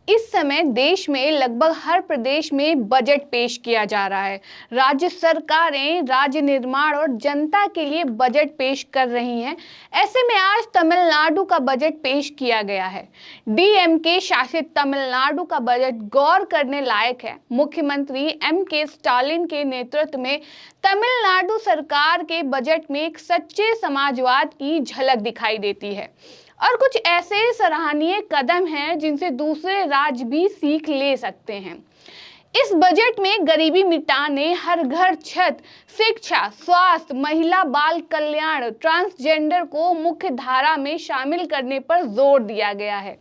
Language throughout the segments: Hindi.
इस समय देश में लगभग हर प्रदेश में बजट पेश किया जा रहा है। राज्य सरकारें राज्य निर्माण और जनता के लिए बजट पेश कर रही हैं। ऐसे में आज तमिलनाडु का बजट पेश किया गया है। डीएमके शासित तमिलनाडु का बजट गौर करने लायक है। मुख्यमंत्री एमके स्टालिन के नेतृत्व में तमिलनाडु सरकार के बजट में एक सच्चे समाजवाद की झलक दिखाई देती है और कुछ ऐसे सराहनीय कदम हैं जिनसे दूसरे राज्य भी सीख ले सकते हैं। इस बजट में गरीबी मिटाने, हर घर छत, शिक्षा, स्वास्थ्य, महिला बाल कल्याण, ट्रांसजेंडर को मुख्य धारा में शामिल करने पर जोर दिया गया है।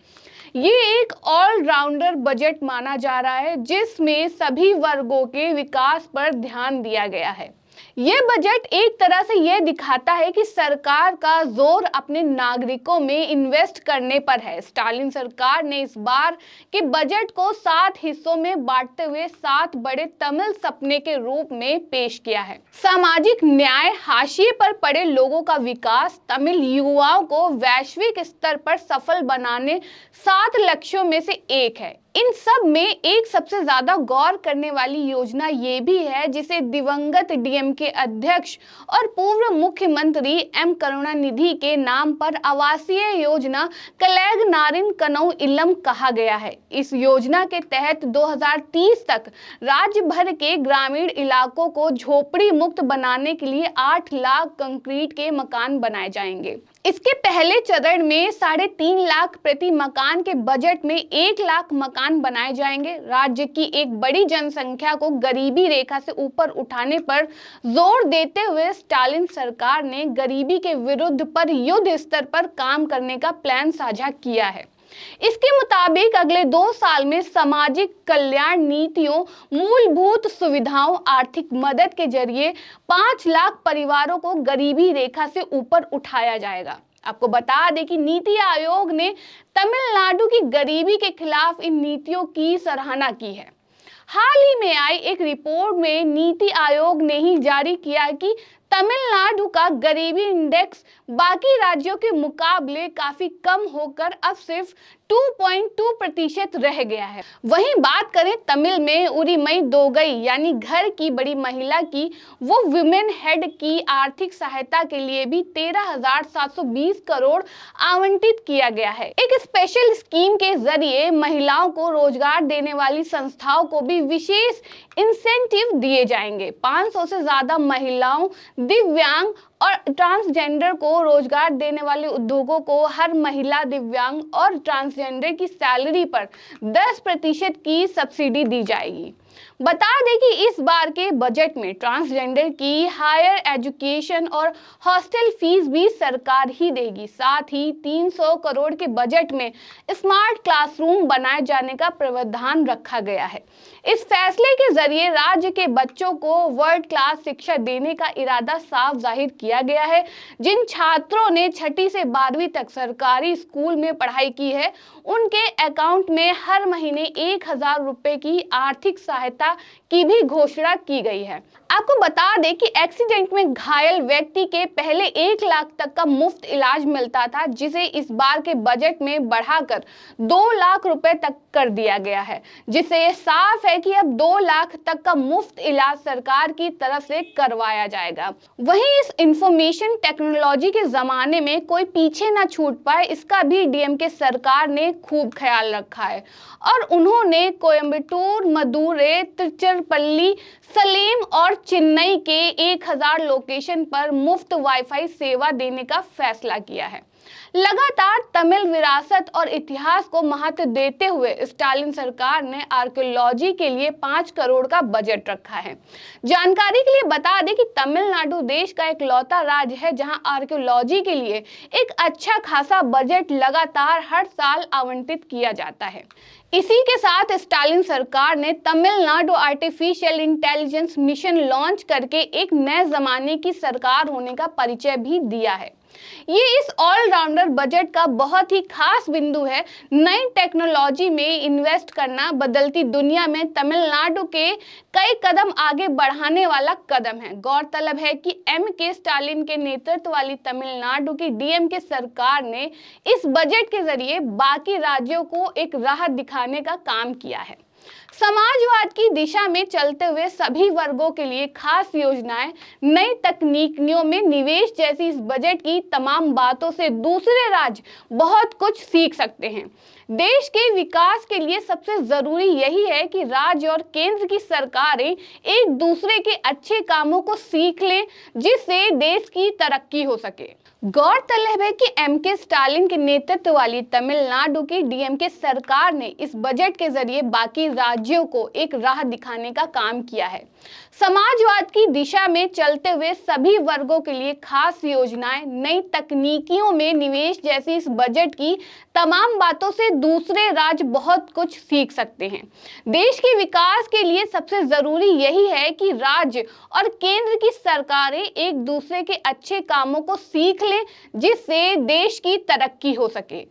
ये एक ऑलराउंडर बजट माना जा रहा है जिसमें सभी वर्गों के विकास पर ध्यान दिया गया है। यह बजट एक तरह से यह दिखाता है कि सरकार का जोर अपने नागरिकों में इन्वेस्ट करने पर है। स्टालिन सरकार ने इस बार के बजट को 7 हिस्सों में बांटते हुए 7 बड़े तमिल सपने के रूप में पेश किया है। सामाजिक न्याय, हाशिए पर पड़े लोगों का विकास, तमिल युवाओं को वैश्विक स्तर पर सफल बनाने 7 लक्ष्यों में से एक है। इन सब में एक सबसे ज्यादा गौर करने वाली योजना ये भी है जिसे दिवंगत डीएमके अध्यक्ष और पूर्व मुख्यमंत्री एम करुणानिधि के नाम पर आवासीय योजना कलैगनारिन कनऊ इलम कहा गया है। इस योजना के तहत 2030 तक राज्य भर के ग्रामीण इलाकों को झोपड़ी मुक्त बनाने के लिए 8 लाख कंक्रीट के मकान बनाए जाएंगे। इसके पहले चरण में 3.5 लाख प्रति मकान के बजट में 1 लाख मकान बनाए जाएंगे। राज्य की एक बड़ी जनसंख्या को गरीबी रेखा से ऊपर उठाने पर जोर देते हुए स्टालिन सरकार ने गरीबी के विरुद्ध पर युद्ध स्तर पर काम करने का प्लान साझा किया है। इसके मुताबिक अगले 2 साल में सामाजिक कल्याण नीतियों, मूलभूत सुविधाओं, आर्थिक मदद के जरिए 5 लाख परिवारों को गरीबी रेखा से ऊपर उठाया जाएगा। आपको बता दें कि नीति आयोग ने तमिलनाडु की गरीबी के खिलाफ इन नीतियों की सराहना की है। हाल ही में आई एक रिपोर्ट में नीति आयोग ने ही जारी किया कि तमिलनाडु का गरीबी इंडेक्स बाकी राज्यों के मुकाबले काफी कम होकर अब सिर्फ 2.2% रह गया है। वहीं बात करें तमिल में उरिमई दोगई यानी घर की बड़ी महिला की, वो वुमेन हेड की आर्थिक सहायता के लिए भी 13,720 करोड़ आवंटित किया गया है। एक स्पेशल स्कीम के जरिए महिलाओं को रोजगार देने वाली संस्थाओं को भी विशेष इंसेंटिव दिए जाएंगे। 500 से ज्यादा महिलाओं, दिव्यांग और ट्रांसजेंडर को रोजगार देने वाले उद्योगों को हर महिला, दिव्यांग और ट्रांसजेंडर की सैलरी पर 10% की सब्सिडी दी जाएगी। बता दें कि इस बार के बजट में ट्रांसजेंडर की हायर एजुकेशन और हॉस्टल फीस भी सरकार ही देगी। साथ ही 300 करोड़ के बजट में स्मार्ट क्लासरूम बनाए जाने का प्रावधान रखा गया है। इस फैसले के जरिए राज्य के बच्चों को वर्ल्ड क्लास शिक्षा देने का इरादा साफ जाहिर किया गया है। जिन छात्रों ने 6ठी से 12वीं तक सरकारी स्कूल में पढ़ाई की है, उनके अकाउंट में हर महीने 1,000 रुपए की आर्थिक सहायता की भी घोषणा की गई है। आपको बता दें कि एक्सीडेंट में घायल व्यक्ति के पहले 1 लाख तक का मुफ्त इलाज मिलता था, जिसे इस बार के बजट में बढ़ाकर 2 लाख रुपए तक कर दिया गया है, जिससे साफ है कि अब 2 लाख तक का मुफ्त इलाज सरकार की तरफ से करवाया जाएगा। वहीं इस इंफॉर्मेशन टेक्नोलॉजी के जमाने में कोई पीछे ना छूट पाए, इसका भी डीएमके सरकार ने खूब ख्याल रखा है और उन्होंने कोयम्बटूर, मदुरै, तिरुचिरापल्ली, सलेम और चेन्नई के 1000 लोकेशन पर मुफ्त वाईफाई सेवा देने का फैसला किया है। लगातार तमिल विरासत और इतिहास को महत्व देते हुए स्टालिन सरकार ने आर्कियोलॉजी के लिए 5 करोड़ का बजट रखा है। जानकारी के लिए बता दें कि तमिलनाडु देश का इकलौता राज्य है जहां आर्कियोलॉजी के लिए एक अच्छा खासा बजट लगातार हर साल आवंटित किया जाता है। इसी के साथ स्टालिन सरकार ने Tamil Nadu artificial intelligence mission launch करके एक नए जमाने की सरकार होने का परिचय भी दिया है। ये इस ऑलराउंडर बजट का बहुत ही खास बिंदु है। नई टेक्नोलॉजी में इन्वेस्ट करना बदलती दुनिया में तमिलनाडु के कई कदम आगे बढ़ाने वाला कदम है। गौरतलब है कि के स्टालिन के नेतृत्व वाली तमिलनाडु की डीएमके सरकार ने इस बजट के जरिए बाकी राज्यों को एक राह दिखाने का काम किया है। समाजवाद की दिशा में चलते हुए सभी वर्गों के लिए खास योजनाएं, नई तकनीकों में निवेश जैसी इस बजट की तमाम बातों से दूसरे राज्य बहुत कुछ सीख सकते हैं। देश के विकास के लिए सबसे जरूरी यही है कि राज्य और केंद्र की सरकारें एक दूसरे के अच्छे कामों को सीख लें, जिससे देश की तरक्की हो सके। गौरतलब है कि के स्टालिन के नेतृत्व वाली तमिलनाडु की डीएमके सरकार ने इस बजट के जरिए बाकी राज्यों को एक राह दिखाने का काम किया है। समाजवाद की दिशा में चलते हुए सभी वर्गों के लिए खास योजनाएं, नई तकनीकों में निवेश जैसी इस बजट की तमाम बातों से दूसरे राज्य बहुत कुछ सीख सकते हैं। देश के विकास के लिए सबसे जरूरी यही है कि राज्य और केंद्र की सरकारें एक दूसरे के अच्छे कामों को सीख लें, जिससे देश की तरक्की हो सके।